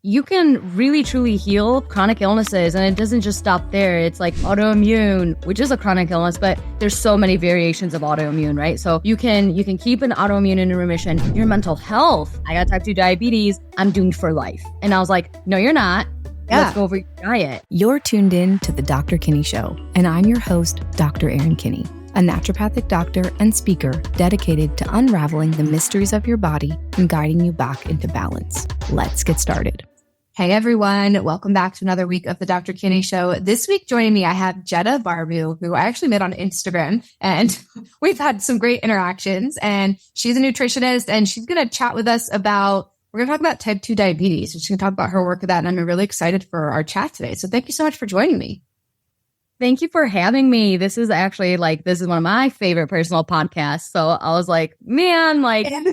You can really truly heal chronic illnesses, and it doesn't just stop there. It's like autoimmune, which is a chronic illness, but there's so many variations of autoimmune, right? So you can keep an autoimmune in remission. Your mental health, I got type 2 diabetes, I'm doomed for life. And I was like, no, you're not. Yeah. Let's go over your diet. You're tuned in to the Dr. Kinney Show, and I'm your host, Dr. Erin Kinney, a naturopathic doctor and speaker dedicated to unraveling the mysteries of your body and guiding you back into balance. Let's get started. Hey everyone, welcome back to another week of the Dr. Kinney Show. This week joining me, I have Geta Barbu, who I actually met on Instagram, and we've had some great interactions. And she's a nutritionist, and she's going to chat with us about, we're going to talk about type 2 diabetes. She's going to talk about her work with that, and I'm really excited for our chat today. So thank you so much for joining me. Thank you for having me. This is actually this is one of my favorite personal podcasts. So I was like, man,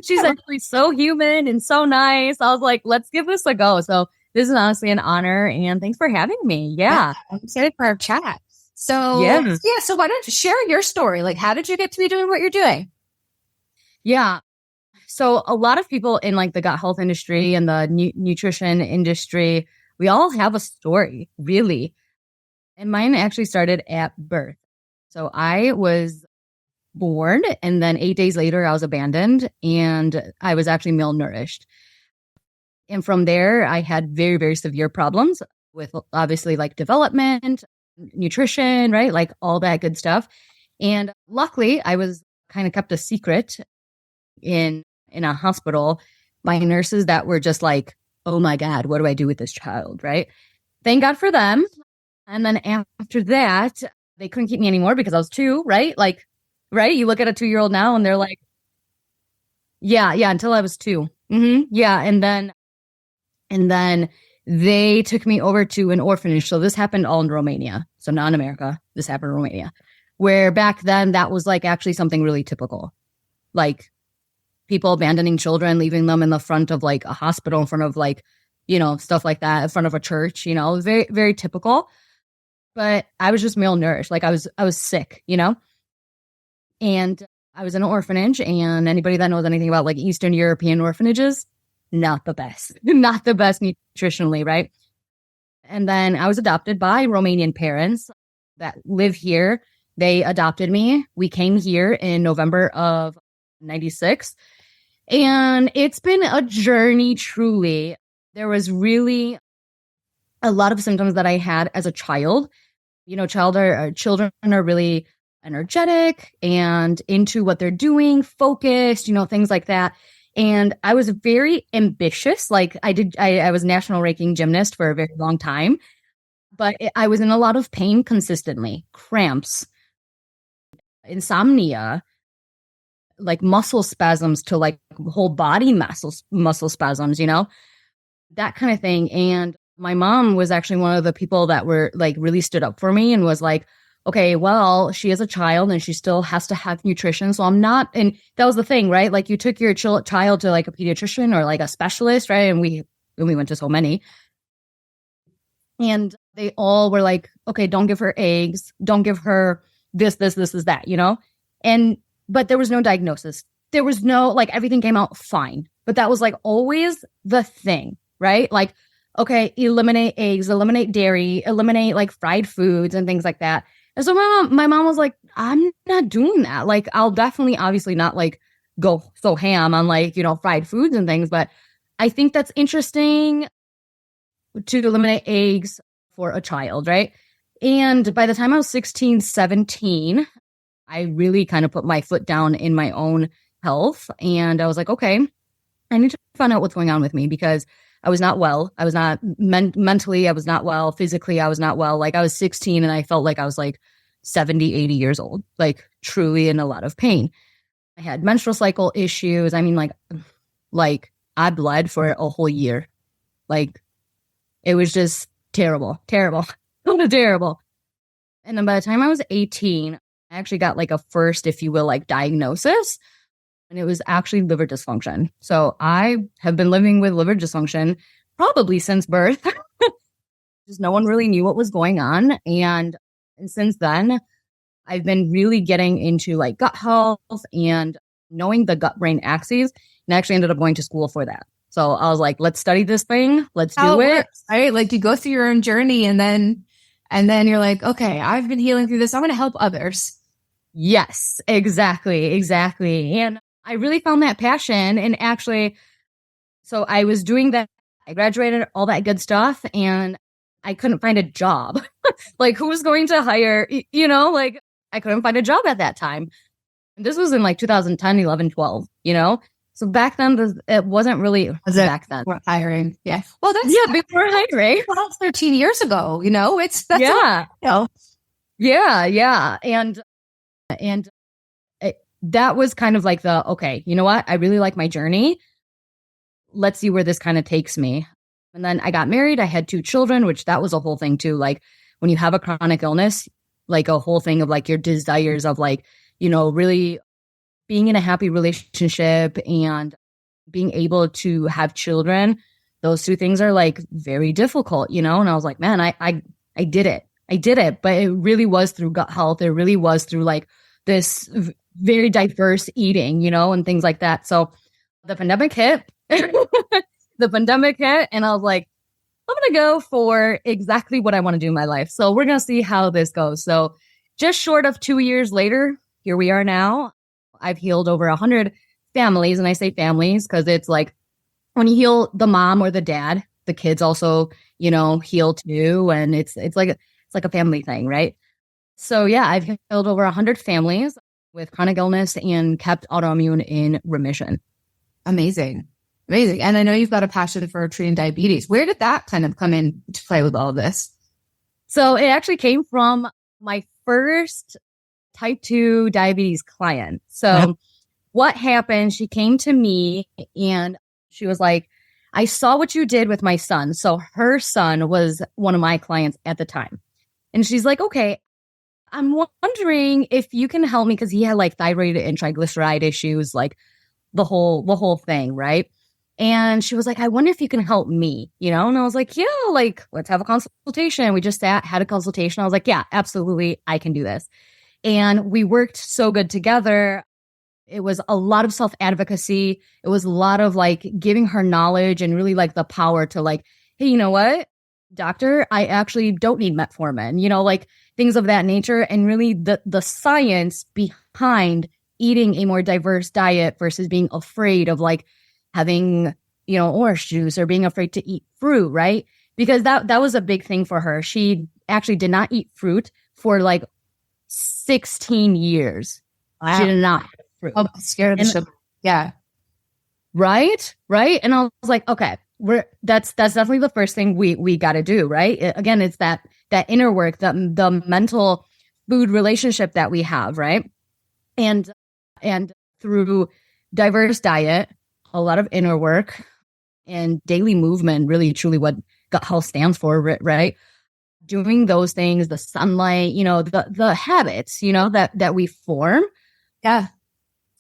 she's actually so human and so nice. I was like, let's give this a go. So this is honestly an honor, and thanks for having me. Yeah. I'm excited for our chat. So so why don't you share your story? Like, how did you get to be doing what you're doing? Yeah. So a lot of people in the gut health industry and the nutrition industry, we all have a story, really. And mine actually started at birth. So I was born, and then 8 days later, I was abandoned, and I was actually malnourished. And from there, I had very, very severe problems with obviously development, nutrition, right? All that good stuff. And luckily, I was kind of kept a secret in a hospital by nurses that were just like, oh my God, what do I do with this child, right? Thank God for them. And then after that, they couldn't keep me anymore because I was 2, right? Right? You look at a 2-year-old now and they're like, yeah, until I was 2. Mm-hmm. Yeah. And then they took me over to an orphanage. So this happened all in Romania. So not in America. This happened in Romania, where back then that was actually something really typical. People abandoning children, leaving them in the front of a hospital, in front of stuff like that, in front of a church, very, very typical. But I was just malnourished. I was sick, and I was in an orphanage, and anybody that knows anything about Eastern European orphanages, not the best nutritionally, right? And then I was adopted by Romanian parents that live here. They adopted me. We came here in November of 96. And it's been a journey, truly. There was really a lot of symptoms that I had as a child. Children are really energetic and into what they're doing, focused, things like that. And I was very ambitious. I was national ranking gymnast for a very long time, but I was in a lot of pain consistently, cramps, insomnia, muscle spasms to whole body muscle spasms, that kind of thing. And my mom was actually one of the people that were really stood up for me and was like, okay, well, she is a child and she still has to have nutrition. So I'm not, and that was the thing, right? You took your child to a pediatrician or a specialist, right? And we went to so many, and they all were like, okay, don't give her eggs. Don't give her this, is that, but there was no diagnosis. There was no, everything came out fine. But that was always the thing, right? Okay, eliminate eggs, eliminate dairy, eliminate fried foods and things like that. And so my mom was like, I'm not doing that. I'll definitely, obviously not go so ham on fried foods and things. But I think that's interesting to eliminate eggs for a child, right? And by the time I was 16, 17, I really kind of put my foot down in my own health. And I was like, okay, I need to find out what's going on with me, because I was not well. I was not mentally, I was not well. Physically, I was not well. I was 16 and I felt like I was 70, 80 years old, truly in a lot of pain. I had menstrual cycle issues. I mean, I bled for a whole year. It was just terrible. And then by the time I was 18, I actually got a first, if you will, diagnosis. And it was actually liver dysfunction. So I have been living with liver dysfunction probably since birth. Just no one really knew what was going on. And since then, I've been really getting into gut health and knowing the gut-brain axes, and I actually ended up going to school for that. So I was like, let's study this thing. Let's How do it. Works, right? Like you go through your own journey and then you're like, okay, I've been healing through this. I'm going to help others. Yes, exactly. And I really found that passion. And actually, so I was doing that. I graduated, all that good stuff, and I couldn't find a job. Like, who was going to hire, like I couldn't find a job at that time. And this was in like 2010, 11, 12, So back then, it wasn't really back then. We're hiring. Yeah. Well, that's before hiring. 13 years ago, that's Yeah. And that was kind of like okay, you know what? I really like my journey. Let's see where this kind of takes me. And then I got married. I had 2 children, which that was a whole thing too. Like when you have a chronic illness, like a whole thing of like your desires of like, really being in a happy relationship and being able to have children, those 2 things are like very difficult, And I was like, man, I did it. I did it. But it really was through gut health. It really was through like this very diverse eating, and things like that. So the pandemic hit. And I was like, I'm going to go for exactly what I want to do in my life. So we're going to see how this goes. So just short of 2 years later, here we are now. I've healed over 100 families. And I say families because it's like when you heal the mom or the dad, the kids also, heal too. And it's like a family thing, right? So yeah, I've healed over 100 families with chronic illness and kept autoimmune in remission. Amazing. And I know you've got a passion for treating diabetes. Where did that kind of come in to play with all of this? So it actually came from my first type 2 diabetes client. So what happened, she came to me and she was like, I saw what you did with my son. So her son was one of my clients at the time. And she's like, okay, I'm wondering if you can help me because he had like thyroid and triglyceride issues, like the whole thing, right? And she was like, I wonder if you can help me, And I was like, yeah, like, let's have a consultation. We just had a consultation. I was like, yeah, absolutely. I can do this. And we worked so good together. It was a lot of self-advocacy. It was a lot of like giving her knowledge and really like the power to like, hey, you know what, doctor, I actually don't need metformin, like things of that nature. And really the science behind eating a more diverse diet versus being afraid of like having, orange juice or being afraid to eat fruit, right? Because that was a big thing for her. She actually did not eat fruit for like 16 years. Wow. She did not eat fruit. Oh, scared of the sugar. Yeah. Right. And I was like, okay, that's definitely the first thing we got to do, right? Again, it's that inner work, the mental food relationship that we have, right? And through diverse diet, a lot of inner work and daily movement, really truly what gut health stands for, right? Doing those things, the sunlight, the habits, that we form. Yeah.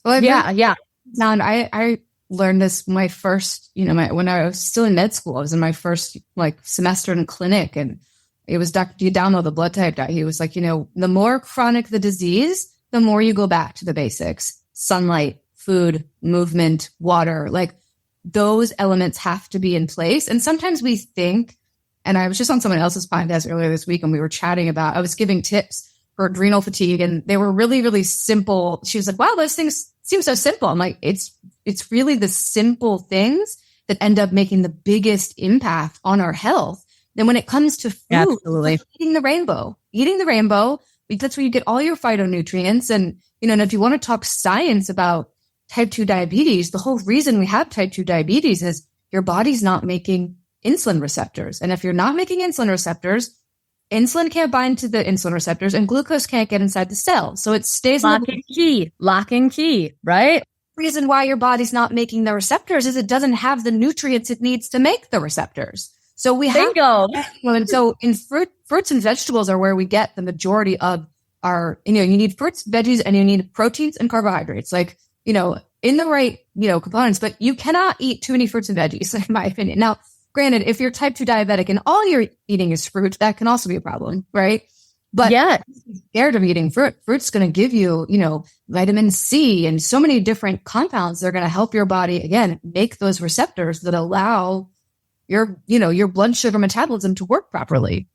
Well, yeah. Now, I learned this my first, when I was still in med school, I was in my first like semester in clinic, and it was Dr. Diadamo, the blood type guy. He was like, the more chronic the disease, the more you go back to the basics: sunlight, food, movement, water. Like those elements have to be in place. And sometimes we think, and I was just on someone else's podcast earlier this week, and we were chatting about, I was giving tips for adrenal fatigue, and they were really, really simple. She was like, wow, those things seem so simple. I'm like, it's really the simple things that end up making the biggest impact on our health. Then when it comes to food, absolutely, eating the rainbow, that's where you get all your phytonutrients. And, and if you want to talk science about type 2 diabetes, the whole reason we have type 2 diabetes is your body's not making insulin receptors. And if you're not making insulin receptors, insulin can't bind to the insulin receptors and glucose can't get inside the cell. So it stays lock and key, right? The reason why your body's not making the receptors is it doesn't have the nutrients it needs to make the receptors. So we have, and so in fruits and vegetables are where we get the majority of our, you need fruits, veggies, and you need proteins and carbohydrates, like, in the right, components, but you cannot eat too many fruits and veggies, in my opinion. Now, granted, if you're type 2 diabetic and all you're eating is fruit, that can also be a problem, right? But yeah, scared of eating fruit. Fruit's going to give you, vitamin C and so many different compounds that are going to help your body, again, make those receptors that allow your blood sugar metabolism to work properly.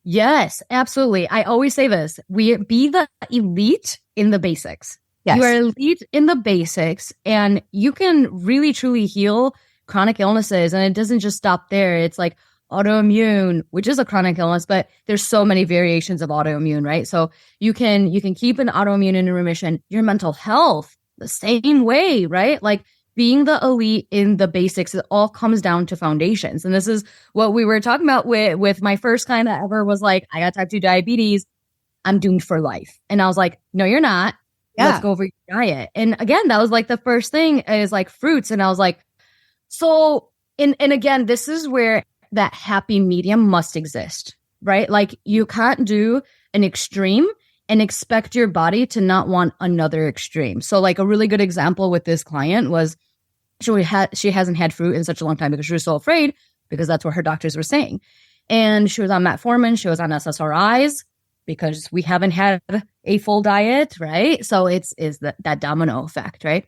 yes, absolutely. I always say this, be the elite in the basics. Yes. You are elite in the basics, and you can really truly heal chronic illnesses. And it doesn't just stop there. It's like autoimmune, which is a chronic illness, but there's so many variations of autoimmune, right? So you can keep an autoimmune in remission. Your mental health, the same way, right? Like being the elite in the basics, it all comes down to foundations. And this is what we were talking about with my first client that ever was like, I got type 2 diabetes. I'm doomed for life. And I was like, no, you're not. Yeah. Let's go over your diet. And again, that was like the first thing is like fruits. And I was like, so, and again, this is where that happy medium must exist, right? Like you can't do an extreme and expect your body to not want another extreme. So like a really good example with this client was she hasn't had fruit in such a long time because she was so afraid, because that's what her doctors were saying. And she was on metformin, she was on SSRIs, because we haven't had a full diet, right? So it's that domino effect, right?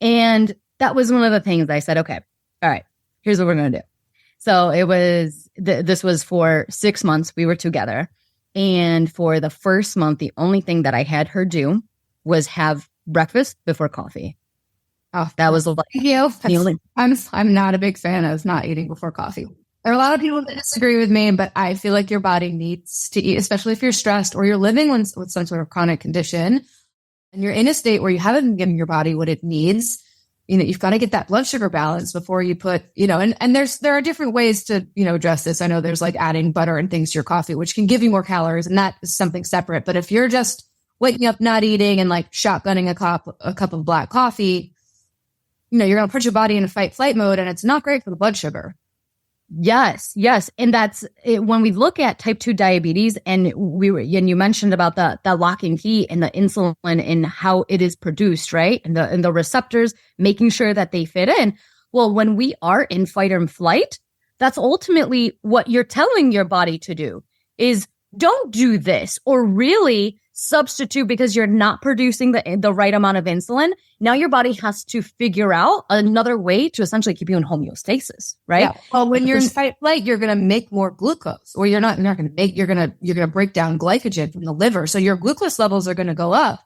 And that was one of the things I said, okay, all right, here's what we're going to do. So it was, this was for 6 months we were together. And for the first month, the only thing that I had her do was have breakfast before coffee. Oh, that was like, I'm not a big fan of not eating before coffee. There are a lot of people that disagree with me, but I feel like your body needs to eat, especially if you're stressed or you're living with some sort of chronic condition and you're in a state where you haven't been giving your body what it needs. You've got to get that blood sugar balance before you put, and there are different ways to, address this. I know there's like adding butter and things to your coffee, which can give you more calories, and that is something separate. But if you're just waking up, not eating and like shotgunning a cup of black coffee, you're going to put your body in a fight flight mode, and it's not great for the blood sugar. Yes. And that's it. When we look at type 2 diabetes, and you mentioned about the locking key and the insulin and how it is produced, right? And the receptors, making sure that they fit in. Well, when we are in fight or flight, that's ultimately what you're telling your body to do is don't do this, or really substitute because you're not producing the right amount of insulin. Now your body has to figure out another way to essentially keep you in homeostasis, right? Yeah. Well, when you're in fight flight, you're going to make more glucose, or you're not going to make, you're going to break down glycogen from the liver. So your glucose levels are going to go up,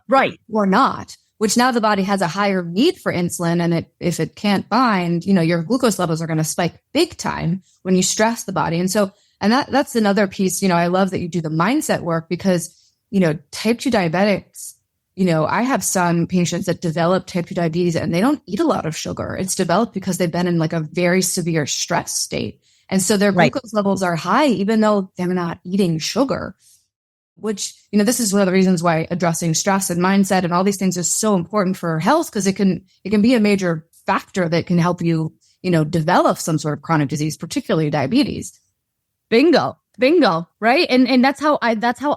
right? Or not, which now the body has a higher need for insulin. And if it can't bind, your glucose levels are going to spike big time when you stress the body. And that's another piece, I love that you do the mindset work, because type 2 diabetics, I have some patients that develop type 2 diabetes and they don't eat a lot of sugar. It's developed because they've been in like a very severe stress state. And so their glucose levels are high, even though they're not eating sugar, which, this is one of the reasons why addressing stress and mindset and all these things is so important for health, because it can be a major factor that can help you, develop some sort of chronic disease, particularly diabetes. Bingo, right? And that's how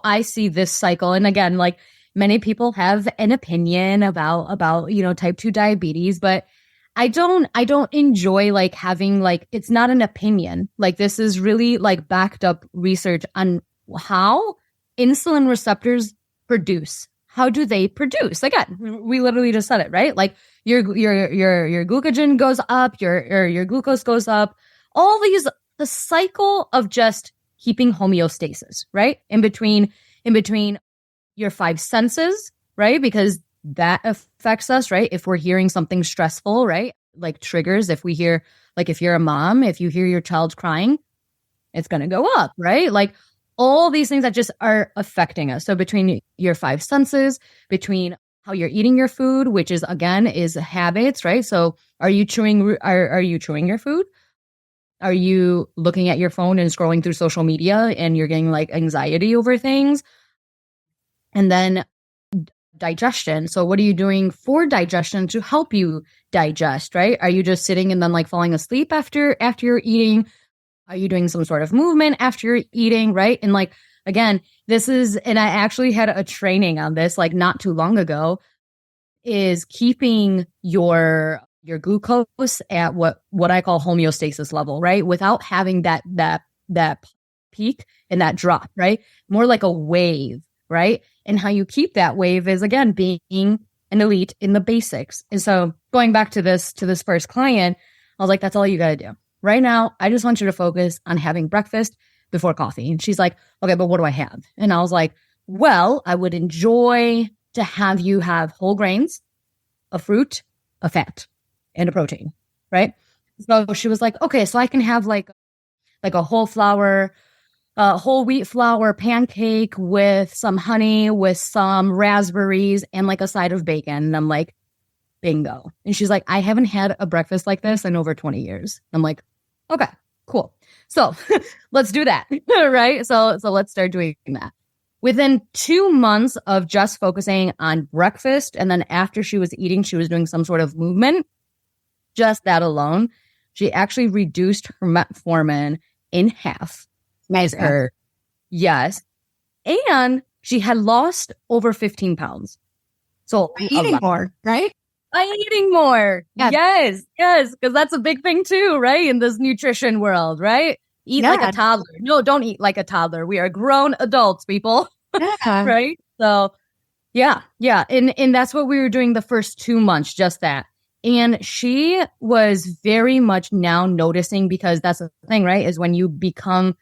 I see this cycle. And again, like many people have an opinion about type 2 diabetes, but I don't enjoy like having like, it's not an opinion. Like this is really like backed up research on how insulin receptors produce. How do they produce? Again, we literally just said it, right? Like your glucogen goes up, your glucose goes up, all these, the cycle of just keeping homeostasis, right? In between your 5 senses, right? Because that affects us, right? If we're hearing something stressful, right? Like triggers, if we hear, like if you're a mom, if you hear your child crying, it's going to go up, right? Like all these things that just are affecting us. So between your 5 senses, between how you're eating your food, which is again, is habits, right? So are you chewing your food? Are you looking at your phone and scrolling through social media and you're getting like anxiety over things? And then digestion. So what are you doing for digestion to help you digest, right? Are you just sitting and then like falling asleep after you're eating? Are you doing some sort of movement after you're eating, right? And like, again, and I actually had a training on this like not too long ago, is keeping your glucose at what I call homeostasis level, right? Without having that peak and that drop, right? More like a wave, right? And how you keep that wave is, again, being an elite in the basics. And so going back to this first client, I was like, that's all you got to do. Right now, I just want you to focus on having breakfast before coffee. And she's like, okay, but what do I have? And I was like, well, I would enjoy to have you have whole grains, a fruit, a fat, and a protein, right? So she was like, okay, so I can have like a whole wheat flour pancake with some honey, with some raspberries, and like a side of bacon. And I'm like, bingo. And she's like, I haven't had a breakfast like this in over 20 years. I'm like, okay, cool. So let's do that, right? So let's start doing that. Within 2 months of just focusing on breakfast, and then after she was eating, she was doing some sort of movement, just that alone, she actually reduced her metformin in half. Amazing. Yes. And she had lost over 15 pounds. So eating more, right? By eating more. Yeah. Yes. Because that's a big thing too, right? In this nutrition world, right? Eat like a toddler. No, don't eat like a toddler. We are grown adults, people. Yeah. Right? So yeah. And that's what we were doing the first 2 months, just that. And she was very much now noticing, because that's the thing, right? Is when you become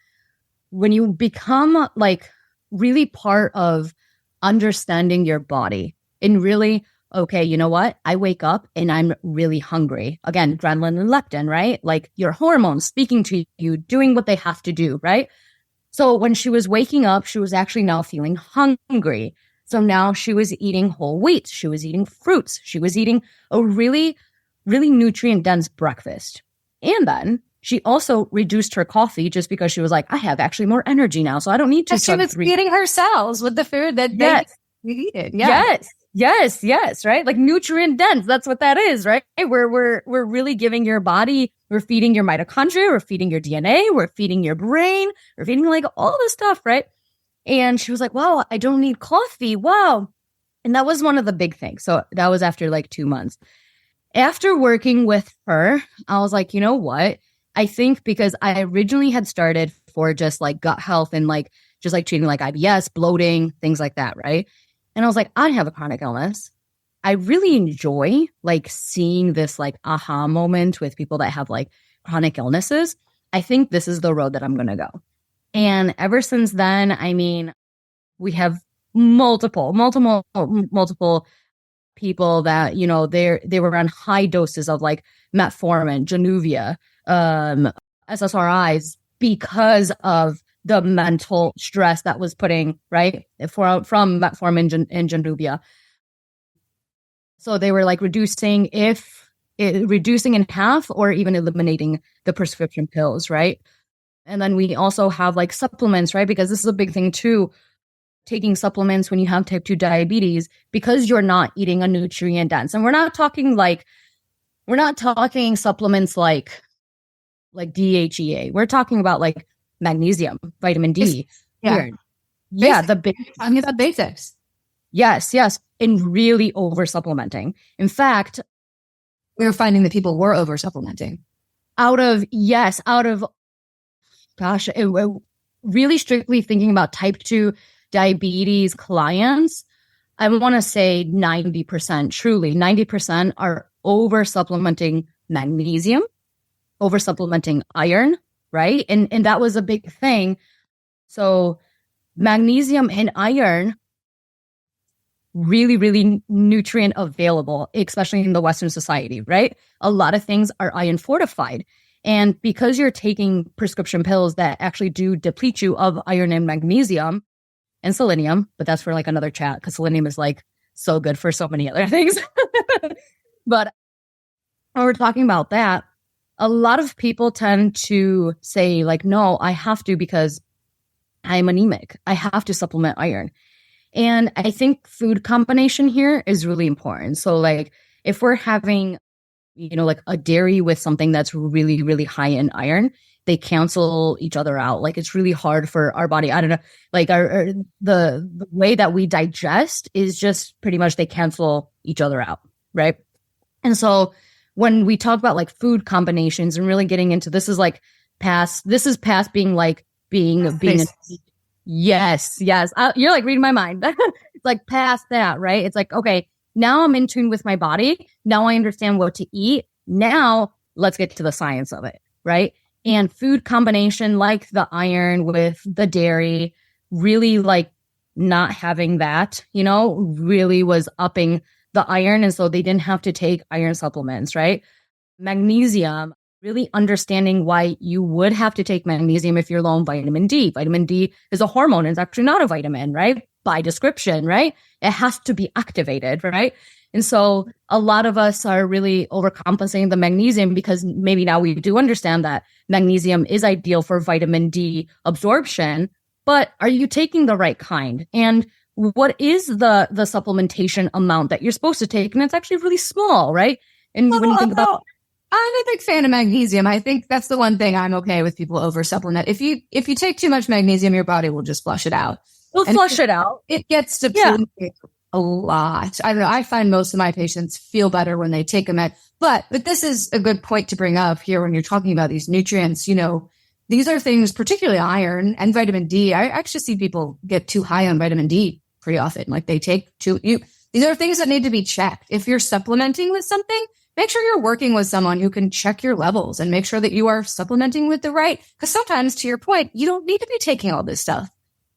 like really part of understanding your body and really, okay, you know what? I wake up and I'm really hungry. Again, adrenaline and leptin, right? Like your hormones speaking to you, doing what they have to do, right? So when she was waking up, she was actually now feeling hungry. So now she was eating whole wheat. She was eating fruits. She was eating a really, really nutrient dense breakfast. And then she also reduced her coffee just because she was like, I have actually more energy now, so I don't need to. She was feeding her cells with the food that they eat. Yeah. Yes, right? Like nutrient dense. That's what that is, right? We're really giving your body, we're feeding your mitochondria, we're feeding your DNA, we're feeding your brain, we're feeding like all this stuff, right? And she was like, wow, I don't need coffee. Wow. And that was one of the big things. So that was after like 2 months. After working with her, I was like, you know what? I think because I originally had started for just like gut health and like just like treating like IBS, bloating, things like that, right? And I was like, I have a chronic illness. I really enjoy like seeing this like aha moment with people that have like chronic illnesses. I think this is the road that I'm going to go. And ever since then, I mean, we have multiple people that, you know, they were on high doses of like metformin, Januvia, SSRIs because of the mental stress that was putting, right, from metformin and Januvia. So they were like reducing in half or even eliminating the prescription pills, right? And then we also have like supplements, right? Because this is a big thing too, taking supplements when you have type 2 diabetes, because you're not eating a nutrient dense. And we're not talking supplements like DHEA. We're talking about like magnesium, vitamin D. Yeah. Talking about basics. Yes. And really over supplementing. In fact, we were finding that people were over supplementing. Really strictly thinking about type 2 diabetes clients, I want to say 90%, truly 90% are over supplementing magnesium, over supplementing iron, right? And that was a big thing. So magnesium and iron, really, really nutrient available, especially in the Western society, right? A lot of things are iron fortified. And because you're taking prescription pills that actually do deplete you of iron and magnesium and selenium, but that's for like another chat because selenium is like so good for so many other things. But when we're talking about that, a lot of people tend to say like, no, I have to because I'm anemic. I have to supplement iron. And I think food combination here is really important. So like if we're having, you know, like a dairy with something that's really, really high in iron, they cancel each other out. Like it's really hard for our body. I don't know, like the way that we digest is just pretty much they cancel each other out, right? And so when we talk about like food combinations and really getting into this is past being like being, yes. You're like reading my mind. It's like past that, right? It's like, okay, now I'm in tune with my body. Now I understand what to eat. Now let's get to the science of it, right? And food combination like the iron with the dairy, really like not having that, really was upping the iron. And so they didn't have to take iron supplements, right? Magnesium, really understanding why you would have to take magnesium if you're low in vitamin D. Vitamin D is a hormone. It's actually not a vitamin, right? By description, right? It has to be activated, right? And so a lot of us are really overcompensating the magnesium because maybe now we do understand that magnesium is ideal for vitamin D absorption, but are you taking the right kind? And what is the supplementation amount that you're supposed to take? And it's actually really small, right? And when you think about, I'm a big fan of magnesium. I think that's the one thing I'm okay with people over supplement. If you take too much magnesium, your body will just flush it out. It gets depleted a lot. I don't know. I find most of my patients feel better when they take them but this is a good point to bring up here when you're talking about these nutrients. These are things, particularly iron and vitamin D. I actually see people get too high on vitamin D pretty often. Like they take these are things that need to be checked. If you're supplementing with something, make sure you're working with someone who can check your levels and make sure that you are supplementing with the right. Because sometimes, to your point, you don't need to be taking all this stuff.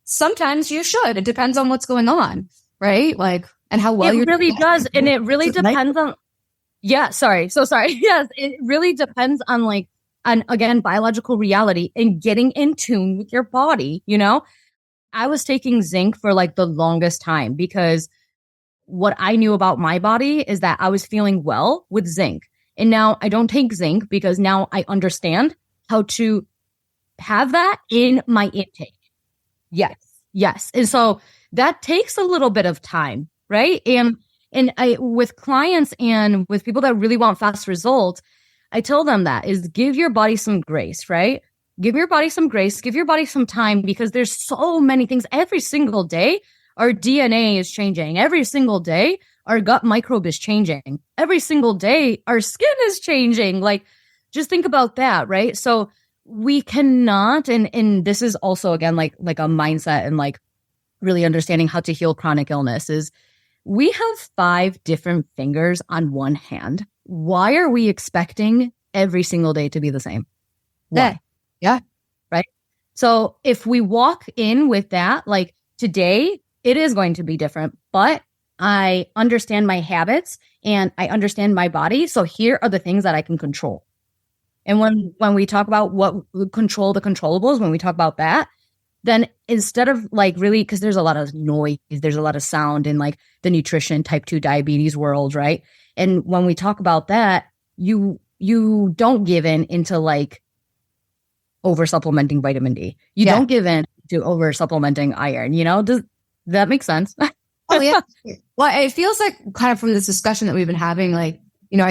Sometimes you should. It depends on what's going on, right? Like, and how well it really does. And it really depends on, sorry. Yes, it really depends on again, biological reality and getting in tune with your body. I was taking zinc for the longest time because what I knew about my body is that I was feeling well with zinc. And now I don't take zinc because now I understand how to have that in my intake. Yes. And so that takes a little bit of time, right? And I, with clients and with people that really want fast results, I tell them that is give your body some grace, right? Give your body some grace, give your body some time because there's so many things every single day. Our DNA is changing. Every single day, our gut microbe is changing. Every single day, our skin is changing. Just think about that, right? So we cannot, and this is also, again, like a mindset and really understanding how to heal chronic illness is we have 5 different fingers on one hand. Why are we expecting every single day to be the same? Why? Yeah. Right? So if we walk in with that, today, it is going to be different, but I understand my habits and I understand my body. So here are the things that I can control. And when we talk about what control the controllables, when we talk about that, then instead of really, because there's a lot of noise, there's a lot of sound in the nutrition type 2 diabetes world, right? And when we talk about that, you don't give in into over supplementing vitamin D. You don't give in to over supplementing iron, Does that make sense? Oh yeah. Well, it feels like kind of from this discussion that we've been having, I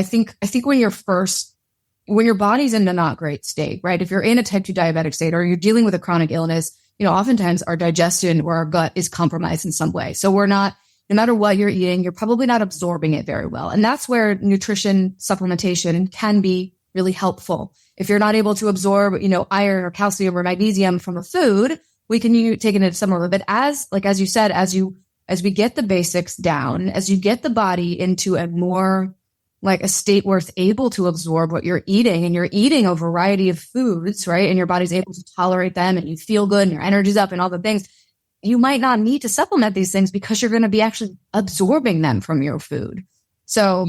think when your body's in a not great state, right? If you're in a type 2 diabetic state or you're dealing with a chronic illness, oftentimes our digestion or our gut is compromised in some way. So we're not, no matter what you're eating, you're probably not absorbing it very well. And that's where nutrition supplementation can be really helpful. If you're not able to absorb, iron or calcium or magnesium from a food, we can take it into some level. But as you said, as we get the basics down, as you get the body into a more a state where it's able to absorb what you're eating, and you're eating a variety of foods, right? And your body's able to tolerate them and you feel good and your energy's up and all the things, you might not need to supplement these things because you're going to be actually absorbing them from your food. So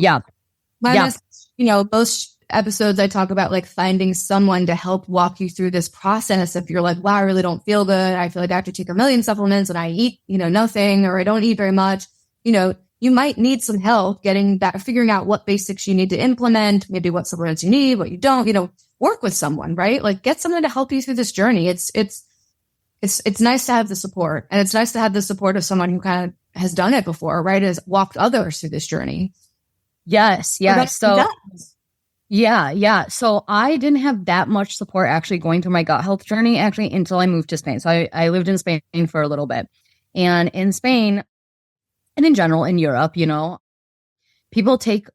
most episodes I talk about finding someone to help walk you through this process. If you're wow, I really don't feel good. I feel like I have to take a million supplements and I eat, nothing, or I don't eat very much, you might need some help figuring out what basics you need to implement, maybe what supplements you need, what you don't, work with someone, right? Get someone to help you through this journey. It's nice to have the support, and it's nice to have the support of someone who kind of has done it before, right? Has walked others through this journey. Yes. So So I didn't have that much support actually going through my gut health journey until I moved to Spain. So I lived in Spain for a little bit, and in Spain, and in general in Europe, people take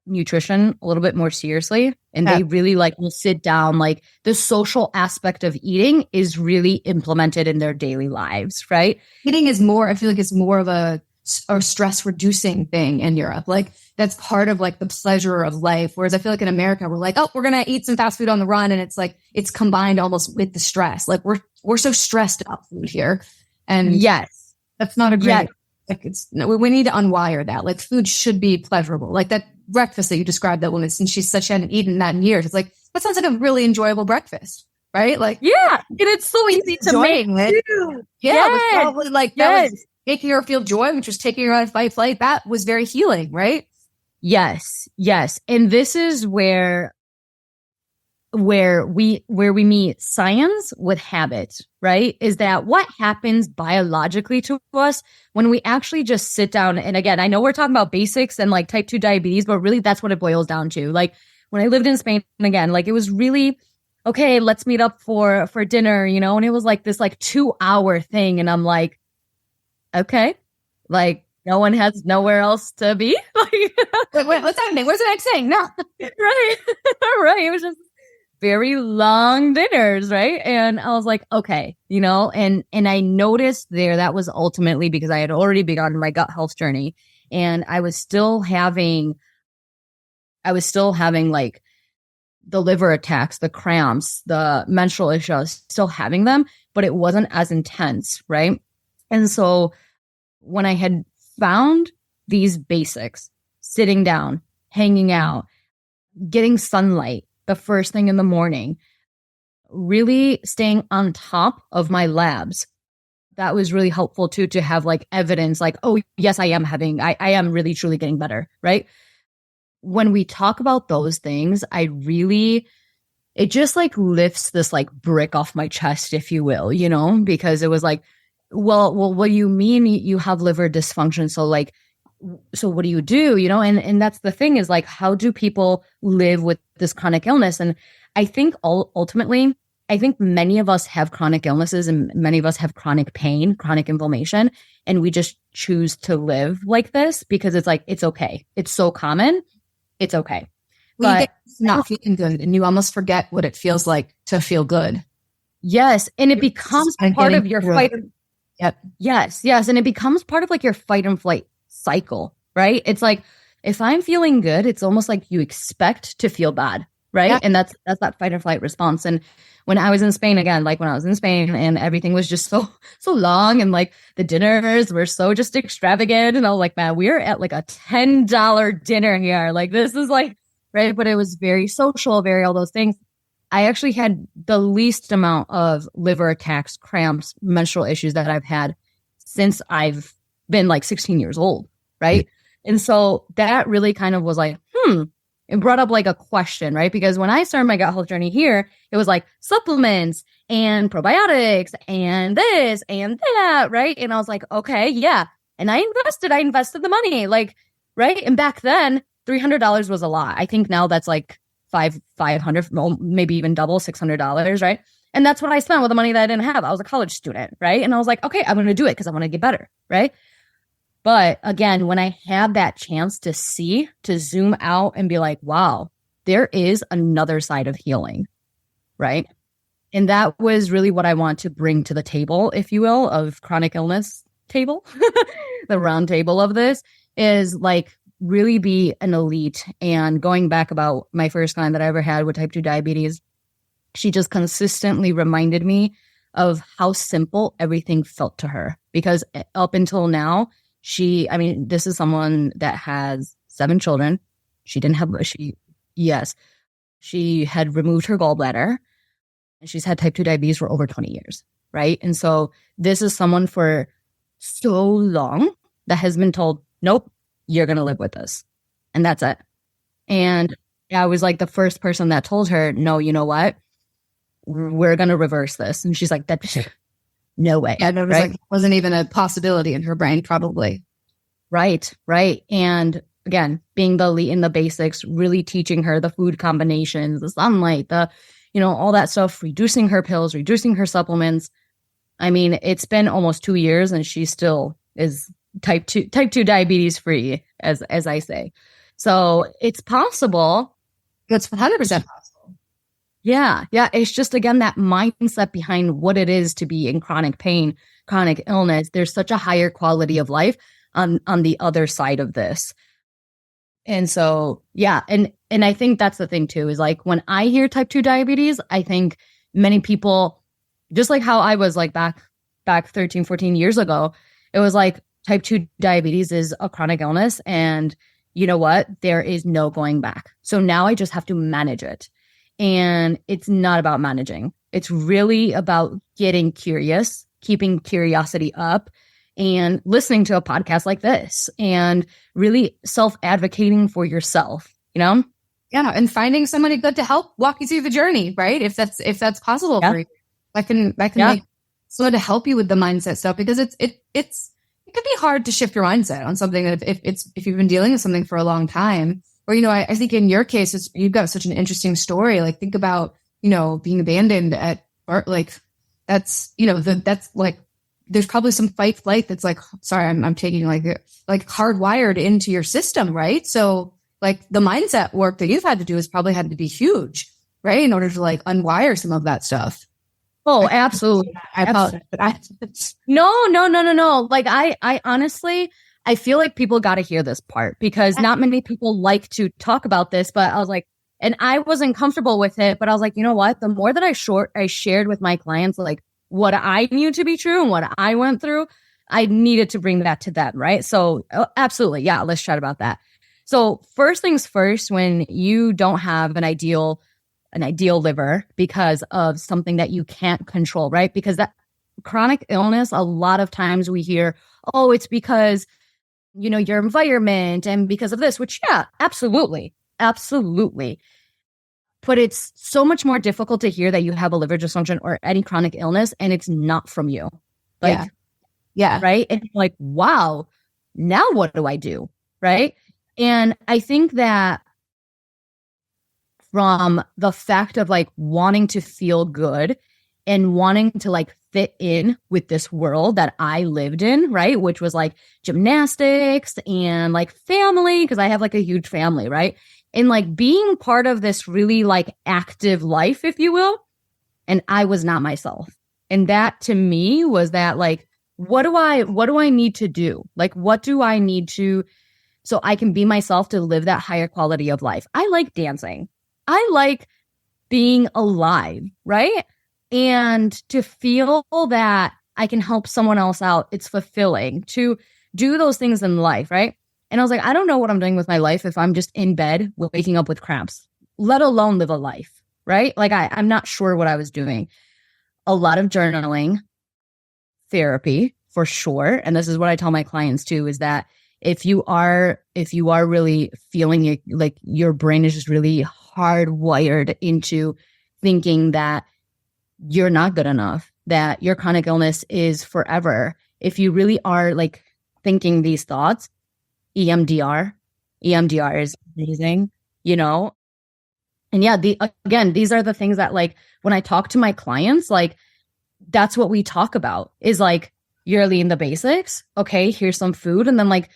nutrition a little bit more seriously, and they really like will sit down, like the social aspect of eating is really implemented in their daily lives, right? Eating is more, I feel like it's more of a stress reducing thing in Europe. Like that's part of like the pleasure of life. Whereas I feel like in America, we're like, oh, we're going to eat some fast food on the run. And it's like, it's combined almost with the stress. Like we're so stressed about food here. And yes, that's not a great, like we need to unwire that. Like food should be pleasurable. Like that breakfast that you described, that woman, since she hadn't eaten that in years. It's like, that sounds like a really enjoyable breakfast, right? Like, yeah. And it's so easy to make too. Yeah. Yes. Probably like, that was making her feel joy, which was taking her out of fight flight. That was very healing, right? Yes. Yes. And this is where we meet science with habit, right? Is that what happens biologically to us when we actually just sit down? And again, I know we're talking about basics and like type 2 diabetes, but really that's what it boils down to. Like when I lived in Spain, again, like it was really, okay, let's meet up for dinner, you know? And it was like this like 2-hour thing. And I'm like, okay, like no one has nowhere else to be. Wait, what's happening? Where's the next thing? No. Right. Right. It was just very long dinners, right? And I was like, okay, you know, and I noticed there that was ultimately because I had already begun my gut health journey, and I was still having like the liver attacks, the cramps, the menstrual issues, still having them, but it wasn't as intense, right? And so when I had found these basics, sitting down, hanging out, getting sunlight the first thing in the morning, really staying on top of my labs, that was really helpful too, to have like evidence like, oh, yes, I am really truly getting better, right? When we talk about those things, it just like lifts this like brick off my chest, if you will, you know, because it was like, well, what do you mean you have liver dysfunction? So what do you do? You know, and that's the thing, is like, how do people live with this chronic illness? And I think ultimately, I think many of us have chronic illnesses and many of us have chronic pain, chronic inflammation, and we just choose to live like this because it's like, it's okay. It's so common. It's okay. But it's not feeling good, and you almost forget what it feels like to feel good. Yes. And it becomes part of your fight. Yep. Yes. And it becomes part of like your fight and flight cycle, right? It's like, if I'm feeling good, it's almost like you expect to feel bad, right? Yeah. And that's that fight or flight response. And when I was in Spain, again, like when I was in Spain and everything was just so long, and like the dinners were so just extravagant, and I was like, man, we're at like a $10 dinner here. Like this is like, right? But it was very social, very all those things. I actually had the least amount of liver attacks, cramps, menstrual issues that I've had since I've been like 16 years old, right? And so that really kind of was like, it brought up like a question, right? Because when I started my gut health journey here, it was like supplements and probiotics and this and that, right? And I was like, okay, yeah. And I invested the money, like, right? And back then, $300 was a lot. I think now that's like $500, maybe even double, $600, right? And that's what I spent with the money that I didn't have. I was a college student, right? And I was like, okay, I'm going to do it because I want to get better, right? But again, when I had that chance to zoom out and be like, wow, there is another side of healing, right? And that was really what I want to bring to the table, if you will, of chronic illness table, the round table of this, is like really be an elite. And going back about my first client that I ever had with type 2 diabetes, she just consistently reminded me of how simple everything felt to her. Because up until now, this is someone that has 7 children. She had removed her gallbladder, and she's had type 2 diabetes for over 20 years, right? And so this is someone for so long that has been told, nope, you're going to live with this. And that's it. And I was like the first person that told her, no, you know what? We're going to reverse this. And she's like, that's no way. Yeah, it wasn't even a possibility in her brain, probably. Right. And again, being the elite in the basics, really teaching her the food combinations, the sunlight, all that stuff, reducing her pills, reducing her supplements. I mean, it's been almost 2 years and she still is type 2 diabetes free, as I say. So it's possible. It's 100% possible. Yeah. Yeah. It's just, again, that mindset behind what it is to be in chronic pain, chronic illness. There's such a higher quality of life on the other side of this. And so, yeah. And I think that's the thing too, is like when I hear type 2 diabetes, I think many people, just like how I was like back 13, 14 years ago, it was like type 2 diabetes is a chronic illness. And you know what? There is no going back. So now I just have to manage it. And it's not about managing. It's really about getting curious, keeping curiosity up, and listening to a podcast like this and really self-advocating for yourself, you know? Yeah. And finding somebody good to help walk you through the journey, right? If that's possible for you. That can make so to help you with the mindset stuff, because it can be hard to shift your mindset on something if you've been dealing with something for a long time. Or, I think in your case, you've got such an interesting story. Like, think about, being abandoned at, like, that's, that's like, there's probably some fight flight that's like, sorry, I'm taking like hardwired into your system, right? So like the mindset work that you've had to do has probably had to be huge, right? In order to like unwire some of that stuff. Oh, absolutely. I apologize. No. Like I honestly, I feel like people got to hear this part because not many people like to talk about this, but I was like, and I wasn't comfortable with it, but I was like, you know what? The more that I shared with my clients, like what I knew to be true and what I went through, I needed to bring that to them. Right. So absolutely. Yeah. Let's chat about that. So first things first, when you don't have an ideal liver because of something that you can't control, right? Because that chronic illness, a lot of times we hear, oh, it's because, your environment and because of this, which, yeah, absolutely. But it's so much more difficult to hear that you have a liver dysfunction or any chronic illness and it's not from you. Like, yeah. Right. And like, wow, now what do I do? Right. And I think that from the fact of like wanting to feel good and wanting to like fit in with this world that I lived in, right? Which was like gymnastics and like family, because I have like a huge family, right? And like being part of this really like active life, if you will. And I was not myself. And that to me was that like, what do I need to do? Like, what do I need to, so I can be myself to live that higher quality of life? I like dancing. I like being alive, right? And to feel that I can help someone else out, it's fulfilling to do those things in life, right? And I was like, I don't know what I'm doing with my life if I'm just in bed waking up with cramps, let alone live a life, right? Like I'm not sure what I was doing. A lot of journaling, therapy for sure. And this is what I tell my clients too, is that if you are really feeling like your brain is just really hardwired into thinking that you're not good enough, that your chronic illness is forever. If you really are like thinking these thoughts, EMDR is amazing, And yeah, these are the things that like when I talk to my clients, like that's what we talk about is like you're learning the basics. Okay, here's some food, and then like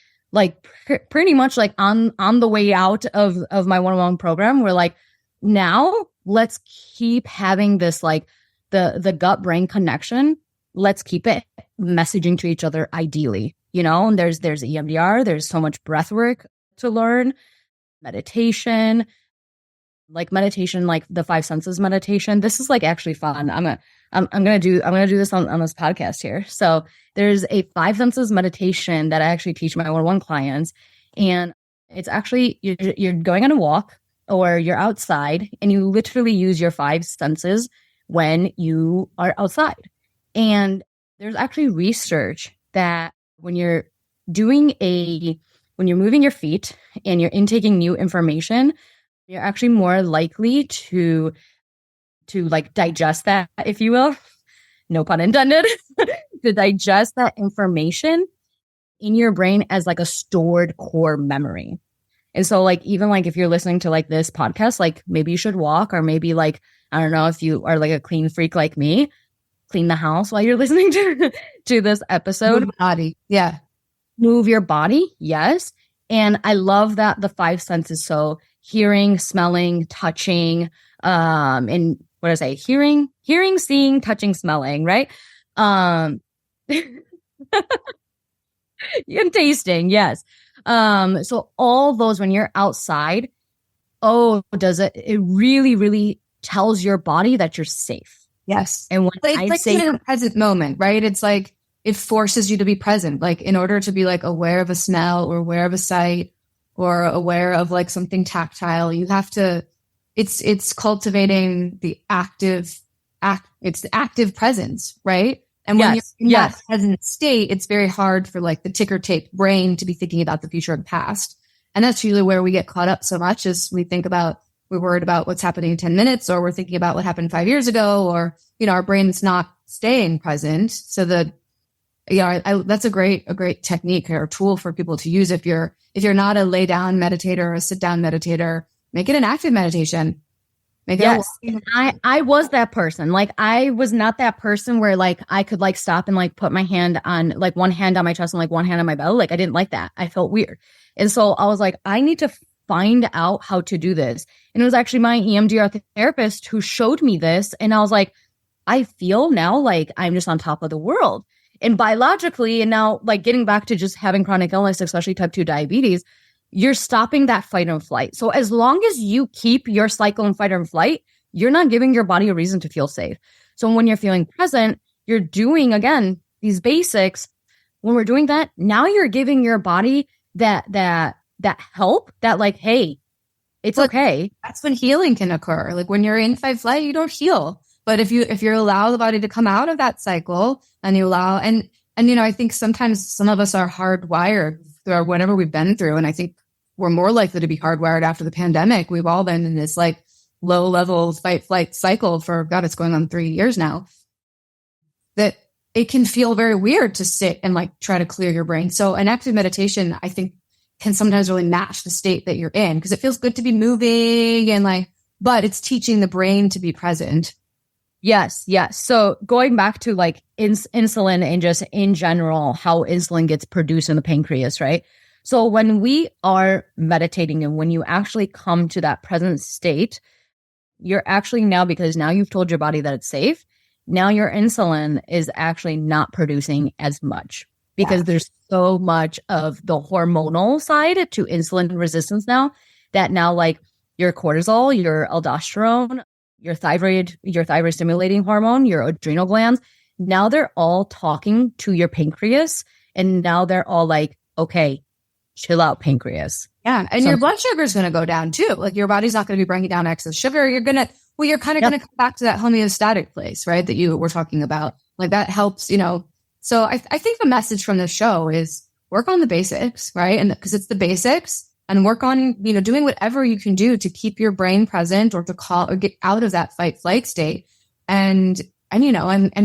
pretty much like on the way out of my one-on-one program, we're like, now let's keep having this like the gut brain connection. Let's keep it messaging to each other ideally, and there's EMDR, there's so much breath work to learn, meditation, like the 5 senses meditation. This is like actually fun. I'm gonna do this on this podcast here. So there's a 5 senses meditation that I actually teach my one-on-one clients, and it's actually you're going on a walk or you're outside, and you literally use your 5 senses when you are outside. And there's actually research that when you're moving your feet and you're intaking new information, you're actually more likely to like digest that, if you will, no pun intended, to digest that information in your brain as like a stored core memory. And so like, even like if you're listening to like this podcast, like maybe you should walk, or maybe like, I don't know, if you are like a clean freak like me, clean the house while you're listening to this episode. Move your body. Yeah. Move your body. Yes. And I love that the five senses. So hearing, smelling, touching, and what did I say? Hearing, seeing, touching, smelling, right? And tasting, yes. So all those, when you're outside, it really, really tells your body that you're safe. Yes. And when it's like in a present moment, right? It's like, it forces you to be present. Like in order to be like aware of a smell or aware of a sight or aware of like something tactile, you have to, it's cultivating the active presence, right? And when you're in that present state, it's very hard for like the ticker tape brain to be thinking about the future and past. And that's usually where we get caught up so much is we're worried about what's happening in 10 minutes, or we're thinking about what happened 5 years ago, or, our brain's not staying present. So that's a great technique or tool for people to use. If you're not a lay down meditator or a sit down meditator, make it an active meditation. I was that person. Like I was not that person where like I could like stop and like put my hand on like one hand on my chest and like one hand on my belly. Like I didn't like that. I felt weird. And so I was like, I need to find out how to do this. And it was actually my EMDR therapist who showed me this. And I was like, I feel now like I'm just on top of the world. And biologically, and now like getting back to just having chronic illness, especially type 2 diabetes, you're stopping that fight and flight. So as long as you keep your cycle in fight and flight, you're not giving your body a reason to feel safe. So when you're feeling present, you're doing, again, these basics. When we're doing that, now you're giving your body that help that like, hey, it's okay. That's when healing can occur. Like when you're in fight flight, you don't heal. But if you allow the body to come out of that cycle and you allow, and I think sometimes some of us are hardwired through whatever we've been through. And I think we're more likely to be hardwired after the pandemic. We've all been in this like low level fight flight cycle for, God, it's going on 3 years now, that it can feel very weird to sit and like try to clear your brain. So an active meditation, I think, can sometimes really match the state that you're in because it feels good to be moving and like, but it's teaching the brain to be present. Yes. So going back to like insulin and just in general, how insulin gets produced in the pancreas, right? So when we are meditating and when you actually come to that present state, you're actually now, because now you've told your body that it's safe, now your insulin is actually not producing as much because there's so much of the hormonal side to insulin resistance now that now like your cortisol, your aldosterone, your thyroid stimulating hormone, your adrenal glands, now they're all talking to your pancreas. And now they're all like, okay, chill out, pancreas. Yeah. And your blood sugar is going to go down too. Like your body's not going to be bringing down excess sugar. You're kind of going to come back to that homeostatic place, right? That you were talking about. Like that helps, So I think the message from this show is work on the basics, right? And because it's the basics. And work on, doing whatever you can do to keep your brain present or to call or get out of that fight flight state and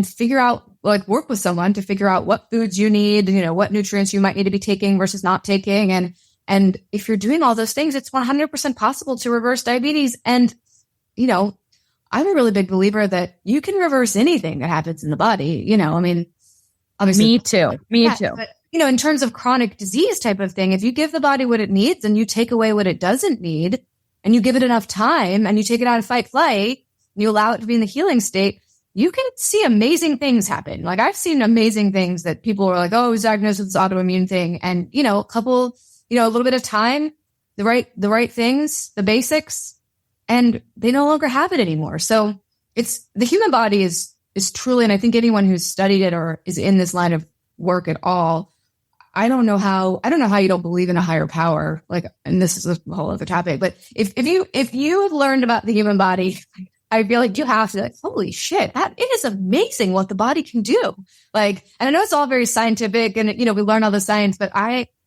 figure out, like work with someone to figure out what foods you need, what nutrients you might need to be taking versus not taking. And if you're doing all those things, it's 100% possible to reverse diabetes. And, I'm a really big believer that you can reverse anything that happens in the body, obviously. Me too. But, in terms of chronic disease type of thing, if you give the body what it needs and you take away what it doesn't need and you give it enough time and you take it out of fight flight and you allow it to be in the healing state, you can see amazing things happen. Like I've seen amazing things that people were like, oh, I was diagnosed with this autoimmune thing. And, a little bit of time, the right things, the basics, and they no longer have it anymore. So it's the human body is truly, and I think anyone who's studied it or is in this line of work at all, I don't know how you don't believe in a higher power. Like, and this is a whole other topic, but if you have learned about the human body, I feel like you have to, like, holy shit, it is amazing what the body can do. Like, and I know it's all very scientific and, we learn all the science, but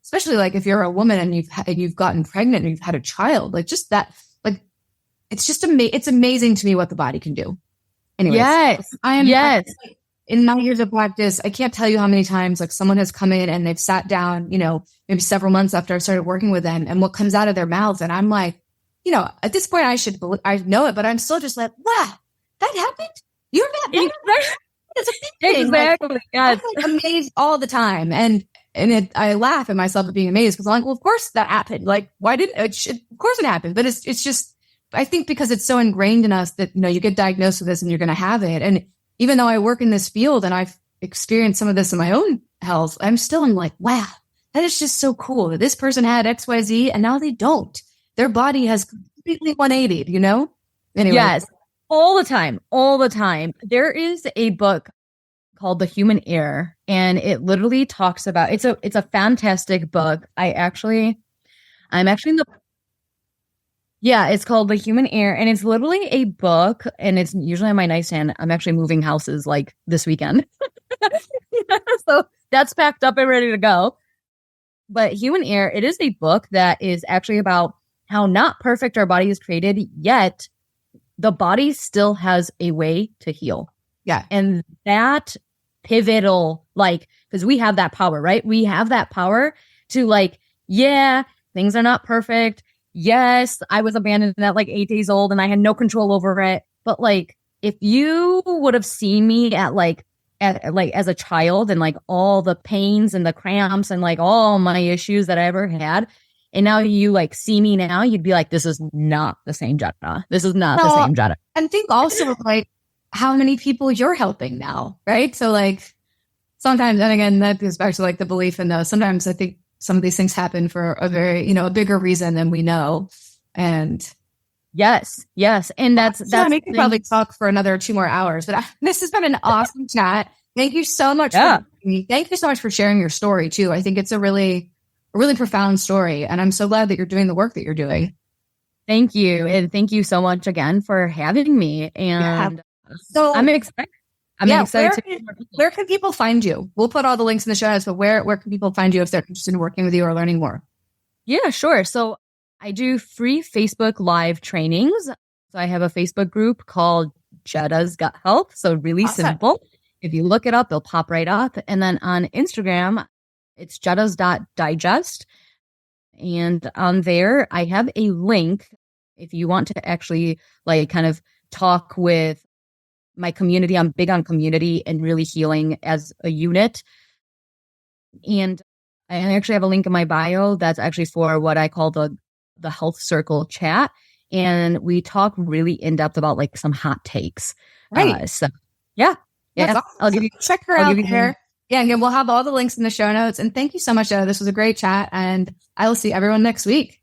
especially like if you're a woman and you've gotten pregnant and you've had a child, like just that, like, it's just it's amazing to me what the body can do. Anyways, yes. In my years of practice, I can't tell you how many times like someone has come in and they've sat down, maybe several months after I started working with them, and what comes out of their mouths. And I'm like, at this point I know it, but I'm still just like, wow, that happened. You're that better. It's amazing. Exactly. Like, yes. I'm like amazed all the time. And And I laugh at myself at being amazed because I'm like, well, of course that happened. Like, why didn't it? Of course it happened. But it's just, I think because it's so ingrained in us that, you get diagnosed with this and you're going to have it. And even though I work in this field and I've experienced some of this in my own health, I'm like, wow, that is just so cool that this person had XYZ and now they don't. Their body has completely 180'd, Anyway. Yes, all the time. There is a book called The Human Error, and it literally talks about, it's a fantastic book. I'm actually it's called The Human Error, and it's literally a book, and it's usually on my nightstand. I'm actually moving houses like this weekend. So that's packed up and ready to go. But Human Error, it is a book that is actually about how not perfect our body is created, yet the body still has a way to heal. Yeah. And that pivotal, because we have that power, right? We have that power to things are not perfect. Yes, I was abandoned at 8 days old and I had no control over it. But if you would have seen me as a child and all the pains and the cramps and all my issues that I ever had, and now you see me now, you'd be like, this is not the same Jetta. This is not the same Jetta. And think also how many people you're helping now, right? So sometimes, and again, that goes back to the belief in those. Sometimes I think some of these things happen for a very, a bigger reason than we know. And yes. And that's we could probably talk for another 2 more hours, but this has been an awesome chat. Thank you so much. Thank you so much for sharing your story too. I think it's a really profound story. And I'm so glad that you're doing the work that you're doing. Thank you. And thank you so much again for having me. And so I'm excited. Where can people find you? We'll put all the links in the show notes, but where can people find you if they're interested in working with you or learning more? Yeah, sure. So I do free Facebook live trainings. So I have a Facebook group called Jetta's Gut Health. So really simple. If you look it up, it'll pop right up. And then on Instagram, it's jettas.digest. And on there, I have a link if you want to actually kind of talk with my community. I'm big on community and really healing as a unit. And I actually have a link in my bio that's actually for what I call the health circle chat. And we talk really in depth about some hot takes. Right. Yeah. Awesome. I'll give you, check her out there. Yeah. And we'll have all the links in the show notes. And thank you so much, Jetta. This was a great chat. And I will see everyone next week.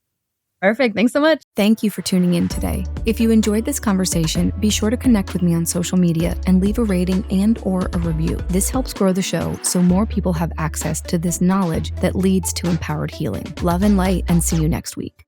Perfect. Thanks so much. Thank you for tuning in today. If you enjoyed this conversation, be sure to connect with me on social media and leave a rating and/or a review. This helps grow the show so more people have access to this knowledge that leads to empowered healing. Love and light, and see you next week.